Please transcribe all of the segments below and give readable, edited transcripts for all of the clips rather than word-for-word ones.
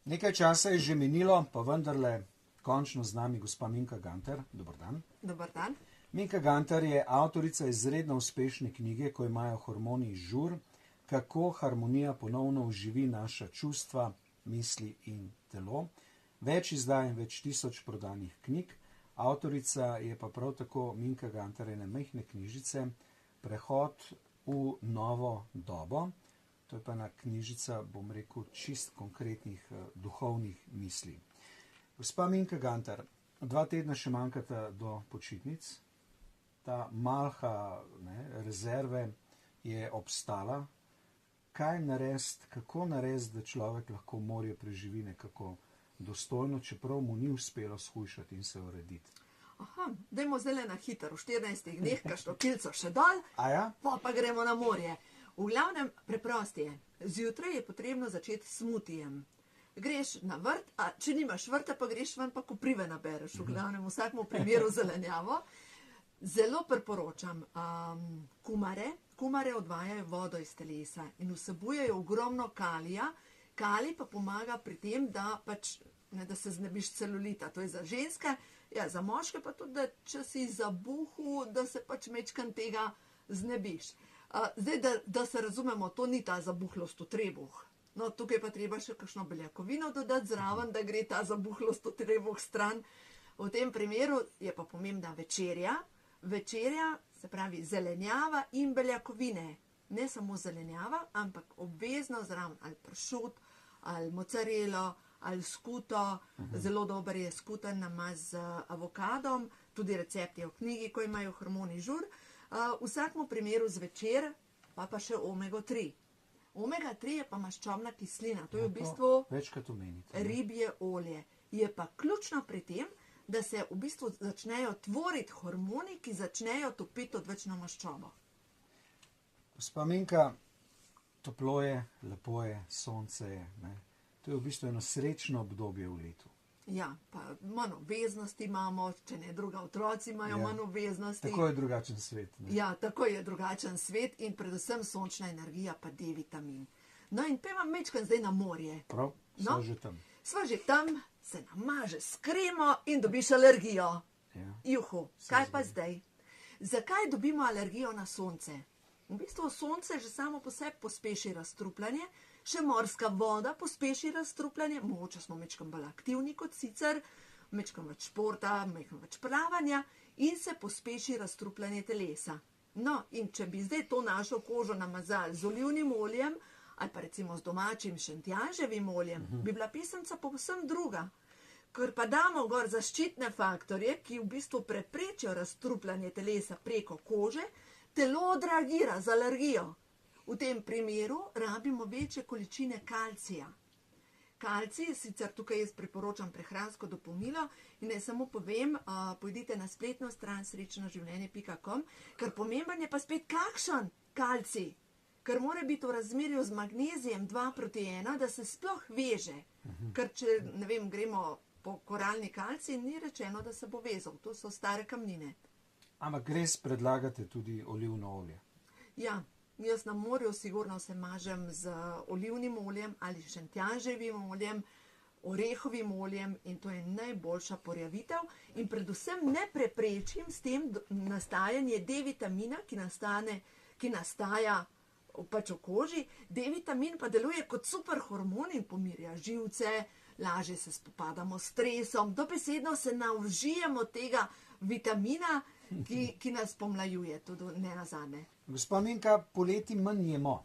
Nekaj časa je že minilo, pa vendarle končno z nami gospa Minka Gantar. Dobar dan. Dobar dan. Minka Gantar je avtorica izredno uspešne knjige, ko imajo hormoni žur, kako harmonija ponovno oživi naša čustva, misli in telo. Več izdaj in več tisoč prodanih knjig. Avtorica je pa prav tako Minka Gantar ene majhne knjižice Prehod v novo dobo. To je pa ena knjižica, bom rekel, čist konkretnih duhovnih misli. Gospa Minka Gantar, 2 tedna še manjkata do počitnic. Ta malha rezerve je obstala. Kaj narediti, kako narediti, da človek lahko morje preživi nekako dostojno, čeprav mu ni uspelo shujšati in se urediti? Aha, dajmo zdaj na hitro, v 14 dneh, kakšno kilco še dol, ja? pa gremo na morje. V glavnem preprost je. Zjutraj je potrebno začeti s smutijem. Greš na vrt, a če nimaš vrta, pa greš ven, pa koprive nabereš. V glavnem v vsakem primeru zelenjavo. Zelo priporočam kumare. Kumare odvajajo vodo iz telesa in vsebujejo ogromno kalija. Kalij pa pomaga pri tem, da se znebiš celulita. To je za ženske, ja, za moške pa tudi, da če si zabuhu, da se mečkan tega znebiš. Zdaj, da se razumemo, to ni ta zabuhlost v trebuh. No, tukaj pa treba še kakšno beljakovino dodati zraven, da gre ta zabuhlost v trebuh stran. V tem primeru je pa pomembna večerja. Večerja, se pravi zelenjava in beljakovine. Ne samo zelenjava, ampak obvezno zraven ali pršut, ali mozzarelo, ali skuto. Zelo dober je skuten namaz z avokadom. Tudi recept je v knjigi, ko imajo hormoni žur. V vsakem primeru zvečer pa še omega-3. Omega-3 je pa maščobna kislina. To je v bistvu ribje olje. Je pa ključno pri tem, da se v bistvu začnejo tvoriti hormoni, ki začnejo topiti odvečno maščobo. Gospa Minka, toplo je, lepo je, sonce je. To je v bistvu eno srečno obdobje v letu. Ja, pa manj obveznosti imamo, če ne druga, otroci imajo manj obveznosti. Tako je drugačen svet. Ja, tako je drugačen svet in predvsem sončna energija pa D-vitamin. No in pevam mečkan zdaj na morje. Prav, sva že tam. Sva že tam, se namaže s kremo in dobiš alergijo. Juhu, kaj pa zdaj? Zakaj dobimo alergijo na sonce? V bistvu sonce že samo po sebi pospeši razstrupljanje, še morska voda pospeši razstrupljanje, mogoče smo mečkam bolj aktivni kot sicer, mečkam več športa, mečkam več plavanja in se pospeši razstrupljanje telesa. No, in če bi zdaj to našo kožo namazali z olivnim oljem ali pa recimo z domačim šentjanževim oljem, bi bila pisemca povsem druga. Ker pa damo gor zaščitne faktorje, ki v bistvu preprečijo razstrupljanje telesa preko kože, telo odreagira z alergijo. V tem primeru rabimo večje količine kalcija. Kalcij, sicer tukaj jaz priporočam prehransko dopolnilo in naj samo povem, pojdite na spletno stran srečnoživljenje.com, ker pomemben je pa spet kakšen kalcij, ker mora biti v razmerju z magnezijem 2:1, da se sploh veže. Ker če, ne vem, gremo po koralni kalcij, ni rečeno, da se bo vezal. To so stare kamnine. Ampak res predlagate tudi olivno olje? Ja. Jaz na morju sigurno se mažem z olivnim oljem ali šentjanževim oljem, orehovim oljem in to je najboljša porjavitev. In predvsem ne preprečim s tem nastajanje D-vitamina, ki nastaja v koži. D-vitamin pa deluje kot super hormon in pomirja živce, lažje se spopadamo s stresom, dobesedno se naužijemo tega vitamina, ki nas pomlajuje, tudi ne nazadnje. Gospa Minka, poleti manj jemo,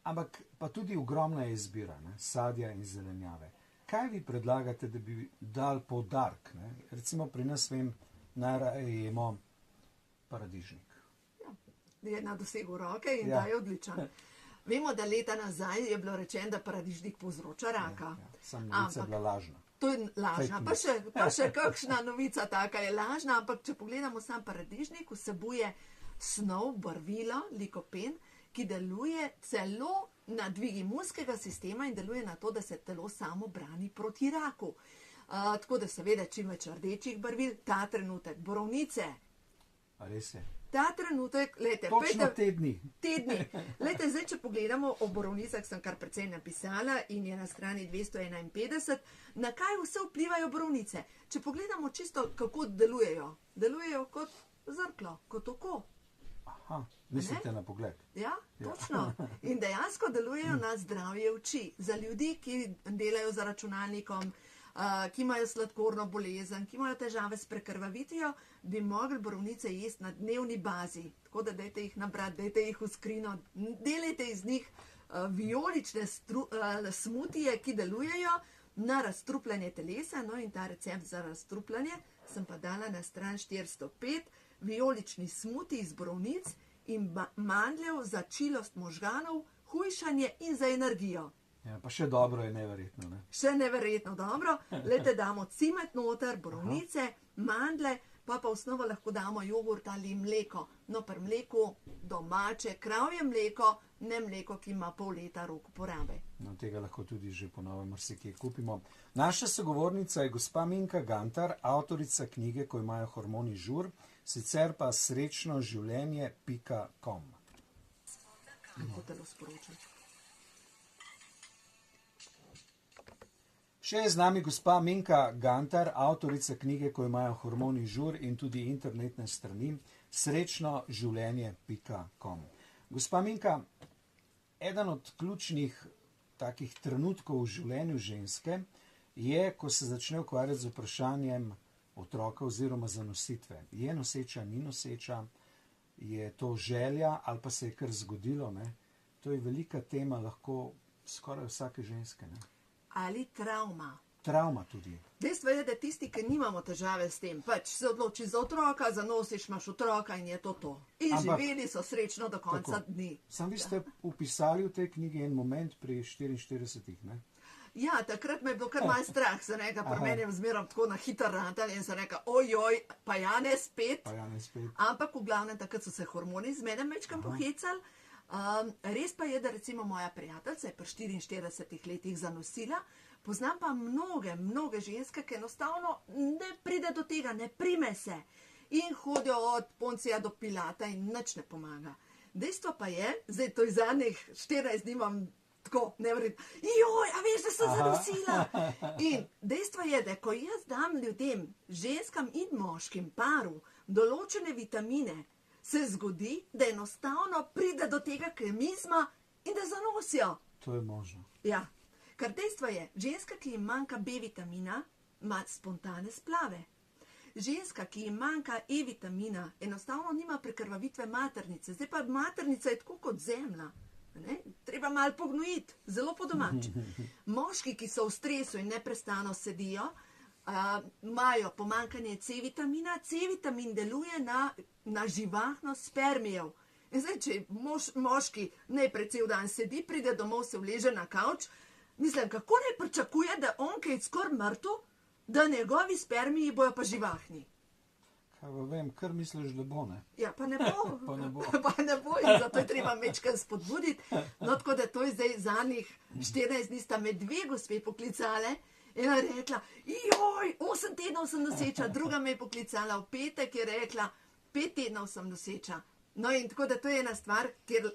ampak pa tudi ogromna je izbira, sadja in zelenjave. Kaj vi predlagate, da bi dal poudarek? Recimo pri nas, najraje jemo paradižnik. Ja, je na dosegu roke in da je odličen. Vemo, da leta nazaj je bilo rečeno, da paradižnik povzroča raka. Sam novica je bila lažna. To je lažna, pa še kakšna novica taka je lažna, ampak če pogledamo sam paradižnik, vsebuje snov, barvilo, likopen, ki deluje celo na dvig imunskega sistema in deluje na to, da se telo samo brani proti raku. Tako da seveda čim več rdečih barvil, ta trenutek borovnice. A res je? Ta trenutek, lejte, Točno tedni. Tedni. Lejte, zdaj, če pogledamo o borovnicah, sem kar precej napisala in je na strani 251, na kaj vse vplivajo borovnice. Če pogledamo čisto, kako delujejo. Delujejo kot zrklo, kot oko. Aha, mislite na pogled. Ja, točno. In dejansko delujejo na zdravje oči. Za ljudi, ki delajo za računalnikom, ki imajo sladkorno bolezen, ki imajo težave s prekrvavitvijo, bi mogli borovnice jesti na dnevni bazi. Tako da dajte jih nabrati, dajte jih v skrino, delajte iz njih vijolične smutije, ki delujejo na razstrupljanje telesa. No in ta recept za razstrupljanje sem pa dala na stran 405, vijolični smuti iz borovnic in mandljev za čilost možganov, hujšanje in za energijo. Ja, pa še dobro je neverjetno, ne? Še neverjetno dobro. Lete damo cimet noter, borovnice, mandle, pa v osnovo lahko damo jogurt ali mleko. No, pri mleku domače, kravje mleko, ne mleko, ki ima pol leta rok uporabe. No, tega lahko tudi že po novem marsikje kupimo. Naša sogovornica je gospa Minka Gantar, avtorica knjige Ko imajo hormoni žur, sicer pa srečnoživljenje.com. Kako telo sporoča? Še je z nami gospa Minka Gantar, avtorica knjige Ko imajo hormoni žur in tudi internetne strani srečnoživljenje.com. Gospa Minka, eden od ključnih takih trenutkov v življenju ženske je, ko se začne ukvarjati z vprašanjem otroka oziroma zanositve. Je noseča, ni noseča, je to želja ali pa se je kar zgodilo, ne? To je velika tema lahko skoraj vsake ženske, ne? Ali travma. Travma tudi. Dejstvo je, da tisti, ki nimamo težave s tem, pač se odloči za otroka, zanosiš, imaš otroka in je to to. In živeli so srečno do konca dni. Sam vi ste upisali v tej knjigi en moment pri 44, ne? Ja, takrat me je bilo kar malo strah, se reka, pri meni je zmerom tako na hiter rantal in se reka, ojoj, pa ja ne spet. Ampak v glavnem takrat so se hormoni z mene mečkam pohecali. Res pa je, da recimo moja prijateljica je pri 44 letih zanosila, poznam pa mnoge ženske, ki enostavno ne pride do tega, ne prime se in hodijo od Poncija do Pilata in nič ne pomaga. Dejstvo pa je, zdaj to iz zadnjih 14 dni imam tako nevredno, joj, a veš, da sem zanosila. In dejstvo je, da ko jaz dam ljudem, ženskam in moškim paru, določene vitamine, se zgodi, da enostavno pride do tega kemizma in da zanosijo. To je možno. Ja, ker dejstvo je, ženska, ki jim manjka B vitamina, ima spontane splave. Ženska, ki jim manjka E vitamina, enostavno nima prekrvavitve maternice. Zdaj pa maternica je tako kot zemlja. Ne? Treba malo pognojiti, zelo po domač. Moški, ki so v stresu in neprestano sedijo, imajo pomanjkanje C vitamina. C vitamin deluje na živahnost spermijev. In zdaj, če moški najprej cel dan sedi, pride domov, se vleže na kavč, mislim, kako ne pričakuje, da on, ki je skoraj mrtev, da njegovi spermiji bojo pa živahni. Kaj vem, kar misliš, da bo, ne? Ja, pa ne bo. Pa ne bo. Pa ne bo in zato je treba mečkaj spodbuditi. No, tako da to je zdaj zadnjih 14 dni sta me dve gospe poklicale. Ena je rekla, joj, 8 tednov sem noseča, druga me je poklicala v petek, je rekla, 5 tednov sem noseča. No in tako da to je ena stvar, kjer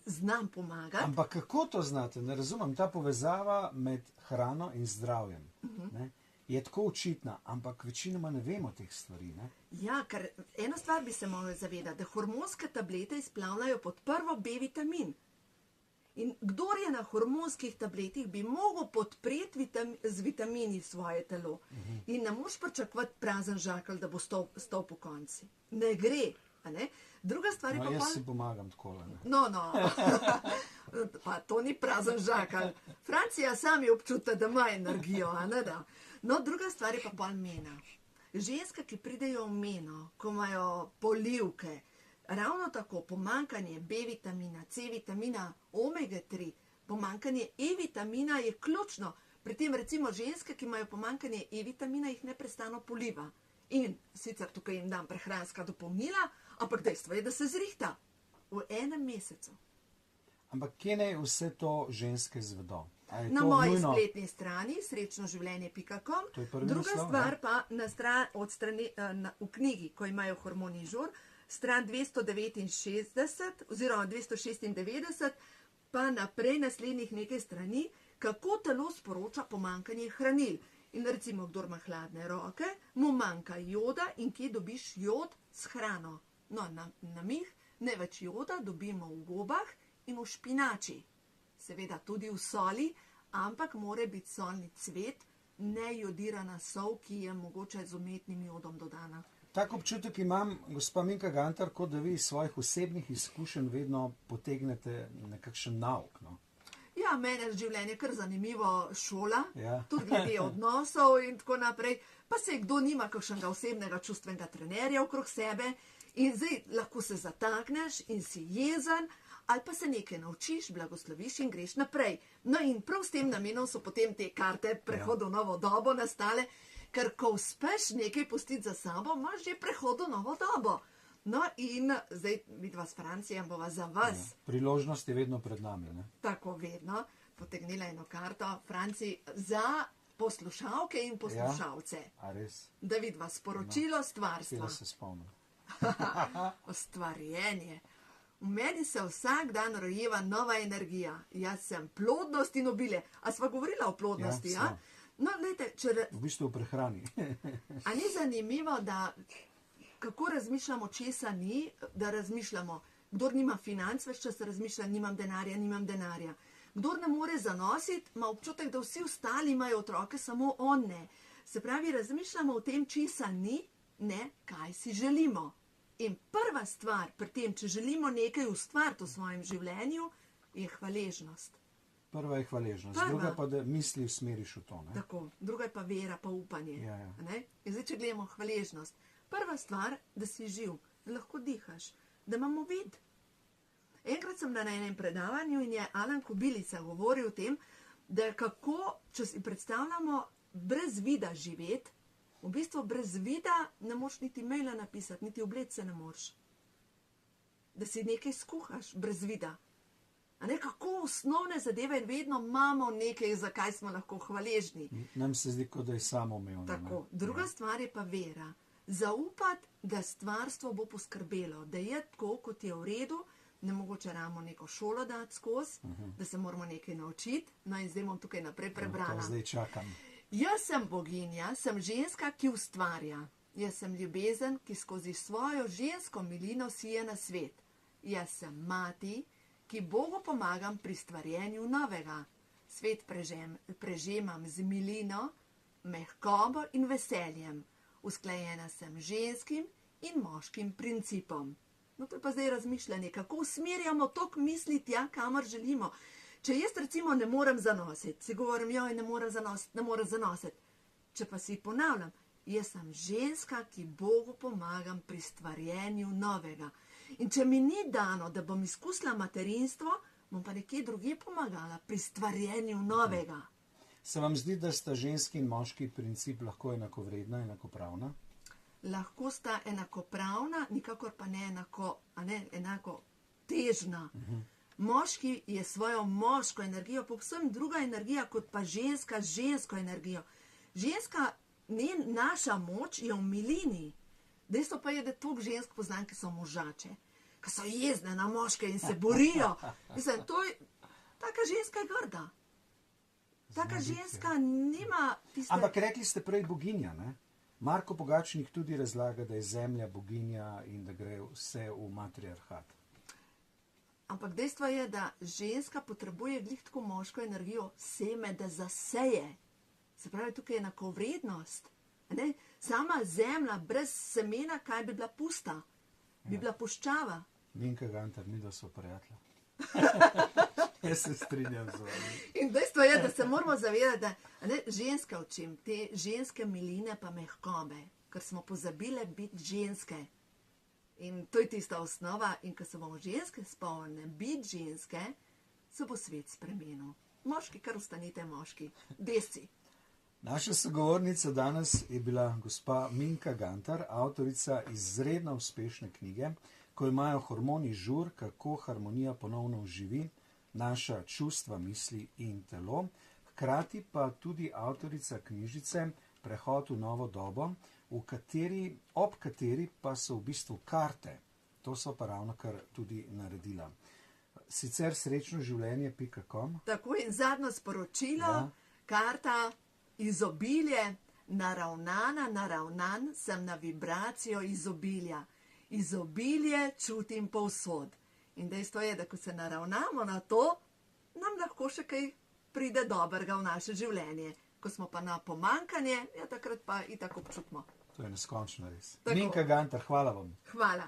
znam pomagati. Ampak kako to znate? Ne razumem, ta povezava med hrano in zdravjem, ne? Je tako očitna, ampak večinoma ne vemo teh stvari, ne? Ja, ker eno stvar bi se morali zavedati, da hormonske tablete izplavljajo pod prvo B vitamin. In kdor je na hormonskih tabletih, bi mogel podpreti z vitamini svoje telo. In ne moš pričakovati prazen žakelj, da bo stal po konci. Ne gre. A ne? Druga stvar je pa... Jaz si pomagam takole. No. Pa to ni prazen žakelj. Francija sami občuta, da ima energijo, a ne da. No, druga stvar je pa pol mena. Ženske, ki pridejo v meno, ko imajo polivke, ravno tako pomanjkanje B vitamina, C vitamina, omega 3, pomanjkanje E vitamina je ključno. Pri tem recimo ženske, ki imajo pomanjkanje E vitamina, jih neprestano poliva. In sicer tukaj jim dam prehranska dopolnila, ampak dejstvo je, da se zrihta v enem mesecu. Ampak kje naj vse to ženske zvedo? Na moji spletni strani srečnoživljenje.com. Druga stvar pa v knjigi, Ko imajo hormoni žur, stran 269 oziroma 296, pa naprej naslednjih nekaj strani, kako telo sporoča pomanjkanje hranil. In recimo, kdor ima hladne roke, mu manjka joda in kje dobiš jod s hrano. No, namig, največ joda dobimo v gobah in v špinači. Seveda tudi v soli, ampak mora biti solni cvet, ne jodirana sol, ki je mogoče z umetnim jodom dodana. Tak občutek imam, gospa Minka Gantar, kot da vi iz svojih osebnih izkušenj vedno potegnete nekakšen nauk. No? Ja, meni je življenje kar zanimivo šola, Ja. tudi glede odnosov in tako naprej. Pa se kdo nima kakšnega osebnega čustvenega trenerja okrog sebe in zdaj lahko se zatakneš in si jezen, ali pa se nekaj naučiš, blagosloviš in greš naprej. No in prav s tem namenom so potem te karte prehod v novo dobo nastale, ker ko uspeš nekaj pustiti za sabo, imaš že prehod v novo dobo. No in zdaj vidva s Francijem bova za vas, Priložnost je vedno pred nami. Ne? tako vedno, potegnila eno karto, Franci, za poslušalke in poslušalce. A res? Da vidva sporočilo stvarstva. Kjera se spomnim. Ustvarjenje. V meni se vsak dan rojeva nova energija. Jaz sem plodnost in obilje. A sva govorila o plodnosti, Ja, ja? sva. No, glejte, V bistvu v prehrani. a ni zanimivo, da kako razmišljamo, česa ni, da razmišljamo. Kdor nima financ, več čas razmišlja, nimam denarja. Kdor ne more zanositi, ima občutek, da vsi ostali imajo otroke, samo on ne. Se pravi, razmišljamo o tem, česa ni, ne, kaj si želimo. In prva stvar pri tem, če želimo nekaj ustvariti v svojem življenju, je hvaležnost. Prva je hvaležnost, Prva. druga pa, da misli usmeriš v to. Ne? Tako, druga je pa vera, pa upanje. Ja, ja. A ne? In zdaj, če gledamo hvaležnost, prva stvar, da si živ, da lahko dihaš, da imamo vid. Enkrat sem na enem predavanju in je Alan Kobilica govoril o tem, da kako, če si predstavljamo, brez vida živeti, v bistvu brez vida ne moreš niti maila napisati, niti oblec se ne moreš. Da si nekaj skuhaš brez vida. A ne, kako osnovne zadeve in vedno imamo nekaj, za kaj smo lahko hvaležni. Nam se zdi, kot da je samoumevno. Tako. Druga stvar je pa vera. Zaupati, da stvarstvo bo poskrbelo, da je tako, kot je v redu, ne mogoče ramo neko šolo dati skozi, da se moramo nekaj naučiti. No in zdaj bom tukaj naprej prebrala. Zdaj čakam. Jaz sem boginja, sem ženska, ki ustvarja. Jaz sem ljubezen, ki skozi svojo žensko milino sije na svet. Jaz sem mati, ki Bogu pomagam pri stvarjenju novega. Svet prežemam z milino, mehkobo in veseljem. Usklajena sem ženskim in moškim principom. No, to je pa zdaj razmišljanje, kako usmerjamo tok misli tja, kamor želimo. Če jaz recimo ne morem zanositi, si govorim, joj, ne morem zanositi. Če pa si ponavljam, jaz sem ženska, ki Bogu pomagam pri stvarjenju novega. In če mi ni dano, da bom izkusila materinstvo, bom pa nekje drugje pomagala pri stvarjenju novega. Se vam zdi, da sta ženski in moški princip lahko enakovredna, enakopravna? Lahko sta enakopravna, nikakor pa ne enako težna. Moški je svojo moško energijo, povsem druga energija kot pa ženska z žensko energijo. Ženska, naša moč je v milini. Dejstvo pa je, da toliko žensk poznam, ki so možače, ki so jezne na moške in se borijo. Mislim, taka ženska je grda. Taka ženska nima tiste... Ampak rekli ste prej boginja, ne? Marko Pogačnik tudi razlaga, da je zemlja boginja in da gre vse v matriarhat. Ampak dejstvo je, da ženska potrebuje glih tako moško energijo seme, da zaseje. Se pravi, tukaj je enakovrednost. Ne? Sama zemlja brez semena, kaj bi bila pusta? Bi bila puščava. Minka Gantar, mi da so prijatelja. Jaz se strinjam z vami. In dejstvo je, da se moramo zavedati, da ženske učim, te ženske miline pa mehkobe, ker smo pozabile biti ženske. In to je tista osnova, in ko se bomo ženske spomnili biti ženske, se bo svet spremenil. Moški, kar ostanite moški, desi. Naša sogovornica danes je bila gospa Minka Gantar, avtorica izredno uspešne knjige, Ko imajo hormoni žur, kako harmonija ponovno oživi naša čustva, misli in telo. Hkrati pa tudi avtorica knjižice Prehod v novo dobo, ob kateri pa so v bistvu karte To so pa ravno kar tudi naredila. Sicer srečnoživljenje.com. Tako in zadnjo sporočilo, Ja. karta izobilje, naravnan sem na vibracijo izobilja. Izobilje čutim povsod. In dejstvo je, da ko se naravnamo na to, nam lahko še kaj pride dobrega v naše življenje. Ko smo pa na pomankanje, ja, takrat pa itak občutimo. To je neskončno res. Tako. Minka Gantar, hvala vam. Hvala.